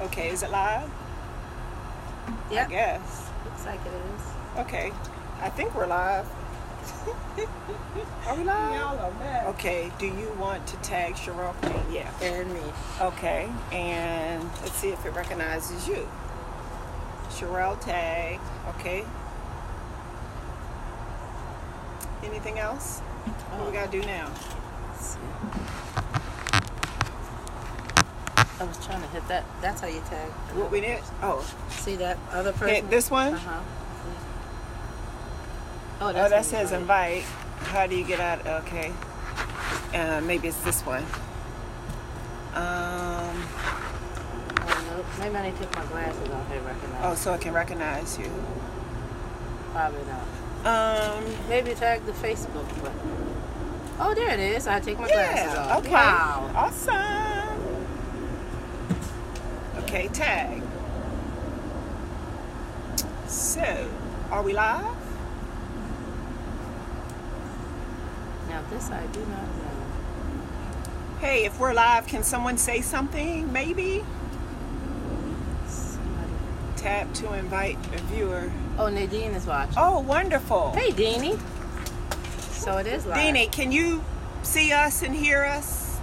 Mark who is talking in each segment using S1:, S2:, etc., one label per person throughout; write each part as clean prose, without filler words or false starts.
S1: Okay, is it live?
S2: Yep.
S1: I guess.
S2: Looks like it is.
S1: Okay, I think we're live. Are we live?
S3: Y'all are mad.
S1: Okay, do you want to tag Sherelle Queen? Yeah.
S2: And me.
S1: Okay, and let's see if it recognizes you. Sherelle tag. Okay. Anything else? What we gotta do now?
S2: Let's see. I was trying to hit that. That's how you tag.
S1: What we did? Oh,
S2: See that other person?
S1: hit this one?
S2: Uh-huh.
S1: Oh,
S2: that's
S1: that says
S2: invite.
S1: invite. How do you get out? Okay. Maybe it's this one.
S2: Oh, no. Maybe I need to take my glasses off and recognize.
S1: Oh, so it can recognize you.
S2: Probably not. Maybe tag the Facebook, but... Oh, there it is. I take my glasses off.
S1: Okay.
S2: Wow.
S1: Awesome. Okay, tag. So, are we live?
S2: Now, this I do not know.
S1: Hey, if we're live, can someone say something? Maybe?
S2: Somebody.
S1: Tap to invite a viewer.
S2: Oh, Nadine is watching.
S1: Oh, wonderful.
S2: Hey, Deanie. So it is live.
S1: Deanie, can you see us and hear us?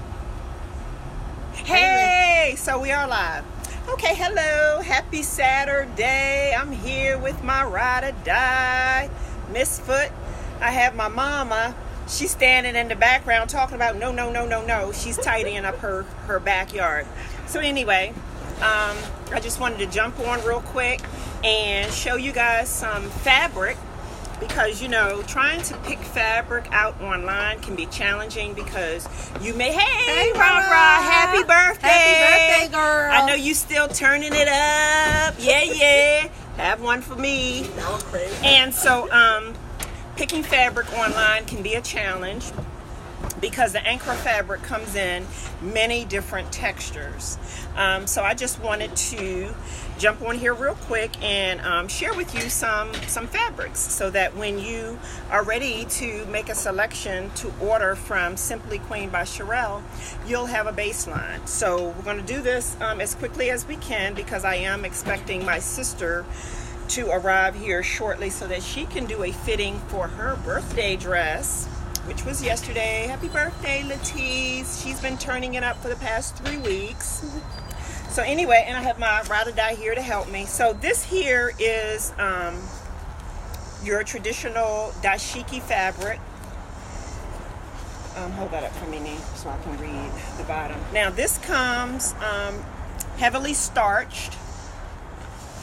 S2: Hey,
S1: Hey, so we are live. Okay, hello. Happy Saturday. I'm here with my ride or die, Miss Foot. I have my mama. She's standing in the background talking about no. She's tidying up her backyard. So anyway, I just wanted to jump on real quick and show you guys some fabric, because, you know, trying to pick fabric out online can be challenging because you may, hey,
S2: Rara.
S1: happy birthday.
S2: Happy birthday, girl.
S1: I know you still turning it up. Yeah. Have one for me. And so, picking fabric online can be a challenge because the Ankara fabric comes in many different textures. So I just wanted to jump on here real quick and share with you some fabrics so that when you are ready to make a selection to order from Simply Queen by Sherelle, you'll have a baseline. So we're going to do this as quickly as we can because I am expecting my sister to arrive here shortly so that she can do a fitting for her birthday dress, which was yesterday. Happy birthday, Latisse. She's been turning it up for the past 3 weeks. So anyway, and I have my ride or die here to help me. So this here is your traditional dashiki fabric. Hold that up for me, Nee, so I can read the bottom. Now this comes heavily starched.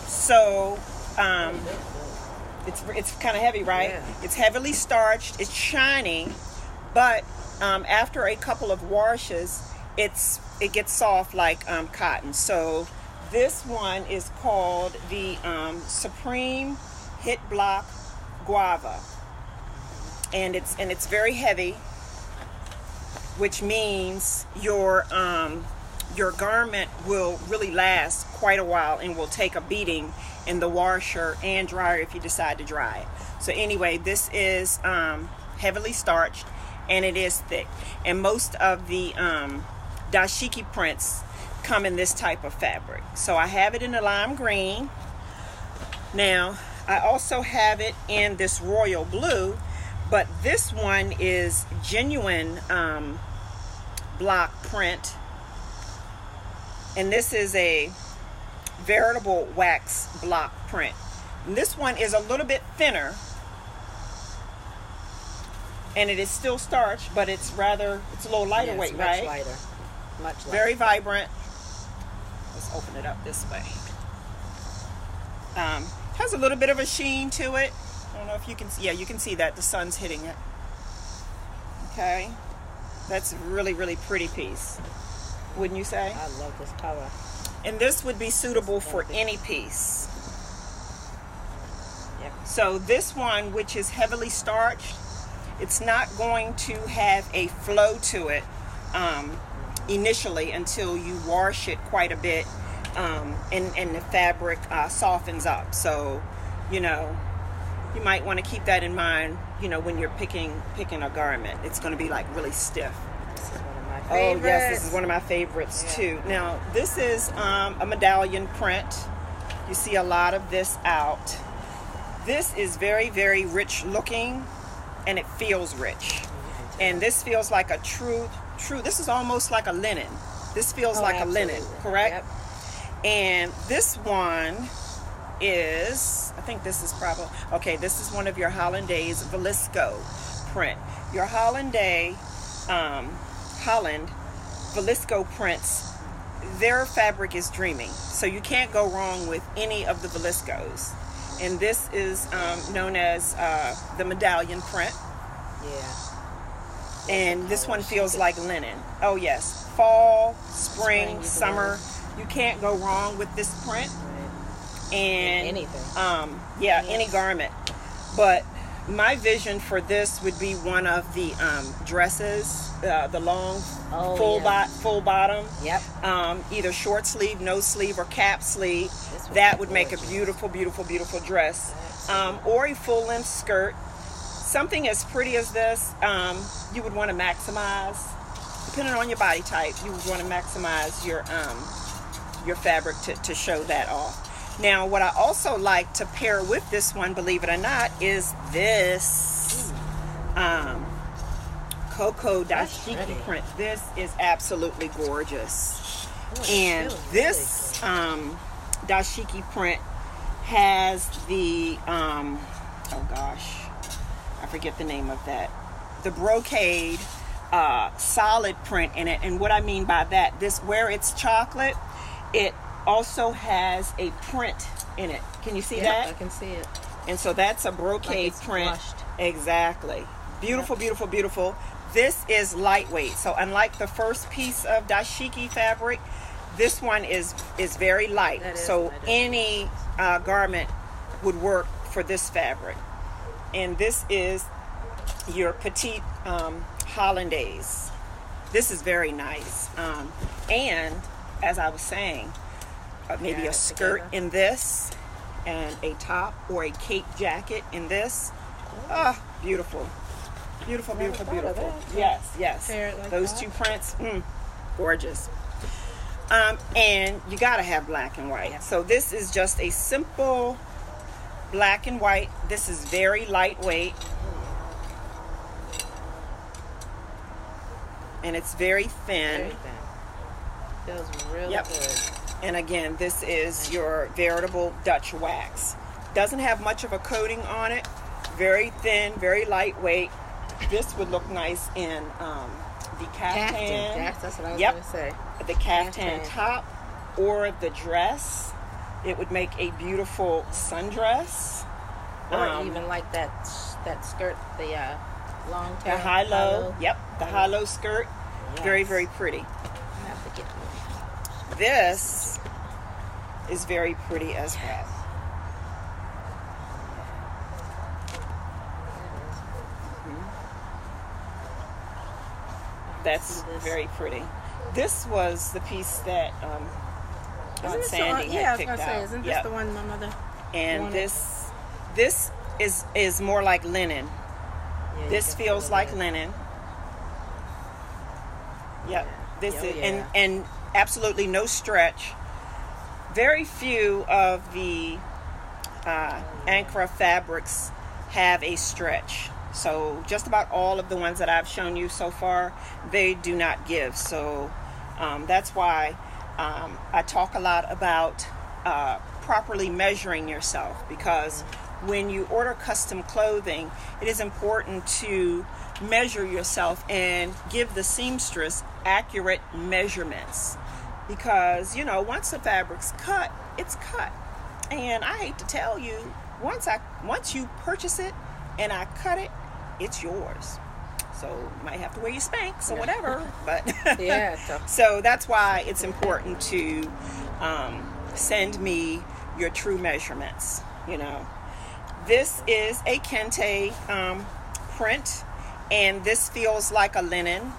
S1: So it's kind of heavy, right?
S2: Yeah.
S1: It's heavily starched. It's shiny, but after a couple of washes, it gets soft like cotton. So this one is called the Supreme Hit Block Guava, and it's very heavy, which means your garment will really last quite a while and will take a beating in the washer and dryer if you decide to dry it. So anyway, this is heavily starched and it is thick. And most of the dashiki prints come in this type of fabric. So I have it in the lime green. Now, I also have it in this royal blue, but this one is genuine block print. And this is a veritable wax block print. And this one is a little bit thinner. And it is still starched, but it's a little lighter weight,
S2: much
S1: right?
S2: Lighter. Much lighter.
S1: Very vibrant. Let's open it up this way. Has a little bit of a sheen to it. I don't know if you can see. Yeah, you can see that the sun's hitting it. Okay. That's a really, really pretty piece. Wouldn't you say?
S2: I love this color.
S1: And this would be suitable for any piece.
S2: Yep.
S1: So this one, which is heavily starched, it's not going to have a flow to it initially until you wash it quite a bit and the fabric softens up. So, you know, you might want to keep that in mind, you know, when you're picking a garment. It's going to be like really stiff.
S2: This is one of my
S1: Oh yes, this is one of my favorites too. Now this is a medallion print. You see a lot of this out. This is very, very rich looking, and it feels rich. And this feels like a true. This is almost like a linen. This feels like
S2: absolutely.
S1: a linen, correct?
S2: Yep.
S1: And this one is, I think this is probably, okay, this is one of your Hollandaise Velisco print. Your Holland Velisco prints, their fabric is dreamy. So you can't go wrong with any of the Veliscos. And this is known as the medallion print.
S2: Yeah.
S1: And this one feels like linen. Oh yes, fall, spring, summer. You can't go wrong with this print.
S2: Right.
S1: And
S2: anything.
S1: Any garment. But my vision for this would be one of the dresses, the long full bottom.
S2: Yep.
S1: Either short sleeve, no sleeve, or cap sleeve. That would make a beautiful, beautiful, beautiful dress. Or a full length skirt. Something as pretty as this, you would want to maximize, depending on your body type, you would want to maximize your fabric to show that off. Now, what I also like to pair with this one, believe it or not, is this Coco Dashiki print. This is absolutely gorgeous. And this dashiki print has the, oh gosh, I forget the name of that, the brocade solid print in it. And what I mean by that, this, where it's chocolate, it also has a print in it. Can you see that?
S2: I can see it.
S1: And so that's a brocade print.
S2: Flushed.
S1: Exactly. Beautiful, beautiful, beautiful. This is lightweight. So unlike the first piece of dashiki fabric, this one is very light. So any garment would work for this fabric. And this is your petite Hollandaise. This is very nice. And as I was saying, maybe a skirt in this, and a top or a cape jacket in this. Ah, beautiful. Beautiful, beautiful, beautiful. Yes, yes. Those two prints, gorgeous. And you gotta have black and white. So this is just a simple black and white. This is very lightweight. And it's very thin.
S2: Very thin. Feels really good.
S1: And again, this is your veritable Dutch wax. Doesn't have much of a coating on it. Very thin, very lightweight. This would look nice in the caftan.
S2: That's what I was going to say.
S1: The caftan top or the dress. It would make a beautiful sundress.
S2: Or even like that skirt, the long tail.
S1: The high-low. Yep, the high-low skirt. Yes. Very, very pretty.
S2: I have to get one.
S1: This is very pretty as well. That's very pretty. This was the piece that Aunt Sandy had picked out.
S2: Isn't this the one my mother
S1: And
S2: wanted?
S1: this is more like linen.
S2: Yeah,
S1: this feels like linen. Yep. This is and absolutely no stretch. Very few of the Ankara fabrics have a stretch. So just about all of the ones that I've shown you so far, they do not give. So that's why I talk a lot about properly measuring yourself, because when you order custom clothing, it is important to measure yourself and give the seamstress accurate measurements, because once the fabric's cut, it's cut. And I hate to tell you, once you purchase it and I cut it, it's yours. So you might have to wear your Spanx or whatever, but so that's why it's important to send me your true measurements. This is a kente print, and this feels like a linen.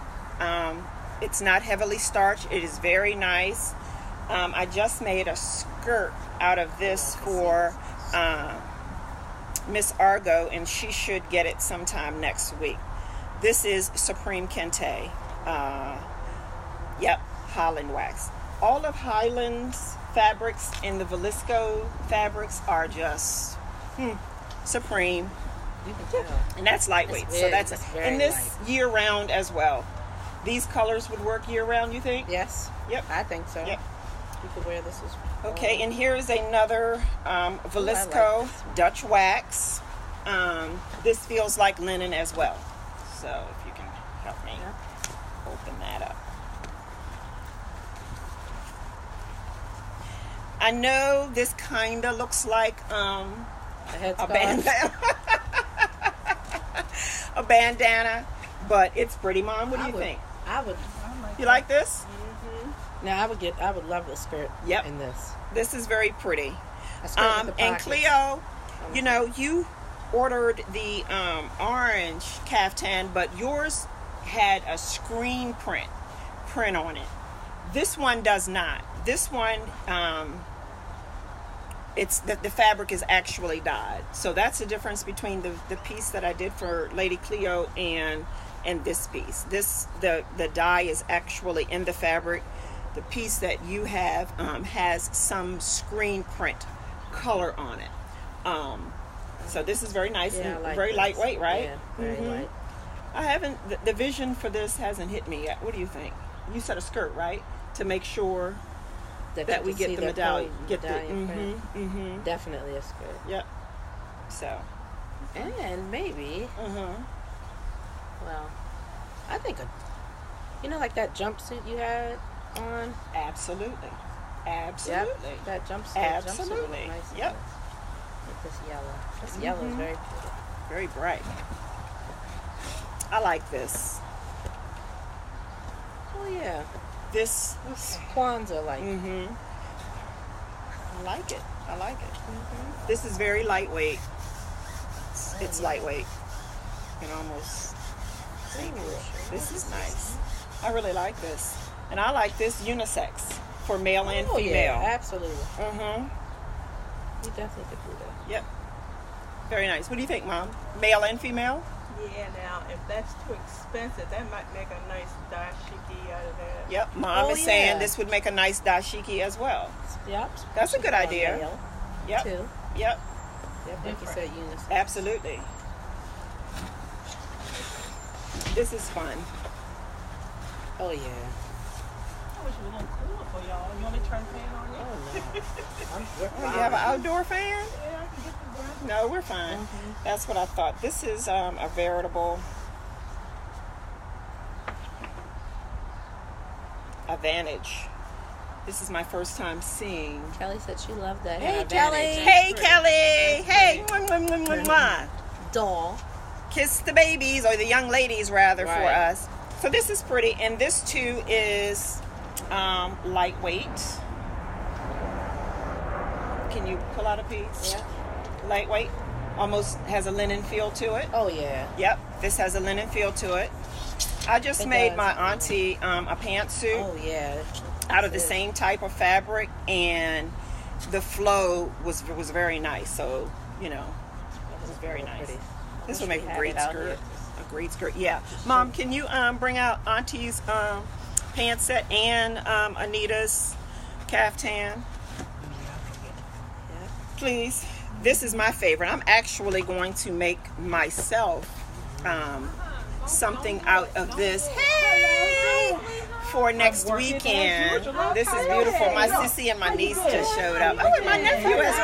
S1: It's not heavily starched. It is very nice. I just made a skirt out of this for Miss Argo, and she should get it sometime next week. This is Supreme Kente. Yep, Holland wax. All of Highland's fabrics and the Velisco fabrics are just supreme.
S2: You can tell.
S1: And that's lightweight.
S2: It's very
S1: and this
S2: light.
S1: year round as well. These colors would work year round, you think?
S2: Yes.
S1: Yep.
S2: I think so.
S1: Yep.
S2: You could wear this as
S1: Okay, and here is another Velisco
S2: I like this one.
S1: Dutch wax. This feels like linen as well. So if you can help me open that up. I know this kind of looks like
S2: a
S1: a bandana. A bandana, but it's pretty, Mom. What do you think?
S2: I would.
S1: You like this?
S2: Now I would love the skirt.
S1: Yep.
S2: In this.
S1: This is very pretty.
S2: A skirt with the
S1: And
S2: pockets.
S1: Cleo, you know, you ordered the orange caftan, but yours had a screen print on it. This one does not. This one, it's the fabric is actually dyed. So that's the difference between the piece that I did for Lady Cleo and this piece. The dye is actually in the fabric. The piece that you have has some screen print color on it. So this is very nice
S2: Yeah,
S1: and
S2: I like
S1: very
S2: this.
S1: lightweight, right?
S2: Yeah, very light.
S1: I haven't, the vision for this hasn't hit me yet. What do you think? You said a skirt, right? To make sure that
S2: you
S1: we
S2: can
S1: get
S2: see
S1: the
S2: their
S1: medallion.
S2: pearl
S1: Get the,
S2: medallion print. Definitely a skirt.
S1: Yep. So.
S2: And maybe, well, I think like that jumpsuit you had on.
S1: Absolutely.
S2: Yep, that jumpsuit.
S1: Absolutely.
S2: Jumpsuit was nice.
S1: Yep.
S2: With this yellow. This yellow is very pretty.
S1: Very bright. I like this.
S2: Oh yeah.
S1: This.
S2: Kwanzaa like.
S1: I like it. I like it. This is very lightweight. It's lightweight. You can almost see through it. This is nice. I really like this. And I like this unisex for male and female.
S2: Yeah, absolutely. You definitely could do that.
S1: Yep. Very nice. What do you think, Mom? Male and female?
S3: Yeah, now, if that's too expensive, that might make a nice dashiki out of that.
S1: Yep. Mom
S2: Oh,
S1: is saying
S2: yeah.
S1: this would make a nice dashiki as well.
S2: Yep.
S1: That's a good
S2: On
S1: idea.
S2: male,
S1: Yep.
S2: Too.
S1: Yep.
S2: Yep, like you said, unisex.
S1: Absolutely. This is fun.
S2: Oh yeah.
S3: I wish it was a little cooler for y'all. You want me to turn the fan on yet?
S2: Oh no.
S1: Oh, you have an outdoor fan?
S3: Yeah, I can get the ground.
S1: No, we're fine. That's what I thought. This is a veritable advantage. This is my first time seeing.
S2: Kelly said she loved that.
S1: Hey,
S2: Advantage.
S1: Kelly. Hey, Kelly. Hey. Mwah, mwah, mwah, mwah, mwah.
S2: Doll.
S1: Kiss the babies, or the young ladies rather, for
S2: Right.
S1: us. So this is pretty, and this too is lightweight. Can you pull out a piece?
S2: Yeah.
S1: Lightweight, almost has a linen feel to it.
S2: Oh yeah.
S1: Yep, this has a linen feel to it. I just
S2: It
S1: made
S2: does.
S1: my auntie a pantsuit
S2: Oh yeah.
S1: out of the
S2: That's it.
S1: same type of fabric, and the flow was very nice. So it was very nice.
S2: Pretty.
S1: This
S2: Wish
S1: would make
S2: we
S1: a
S2: had
S1: great
S2: it out
S1: skirt.
S2: here.
S1: A great skirt. Yeah. Mom, can you bring out Auntie's pant set and Anita's caftan?
S2: Yeah.
S1: Please. This is my favorite. I'm actually going to make myself something out of this. Hey! For next weekend. This is beautiful. My sissy and my niece just showed up. Oh, and my nephew as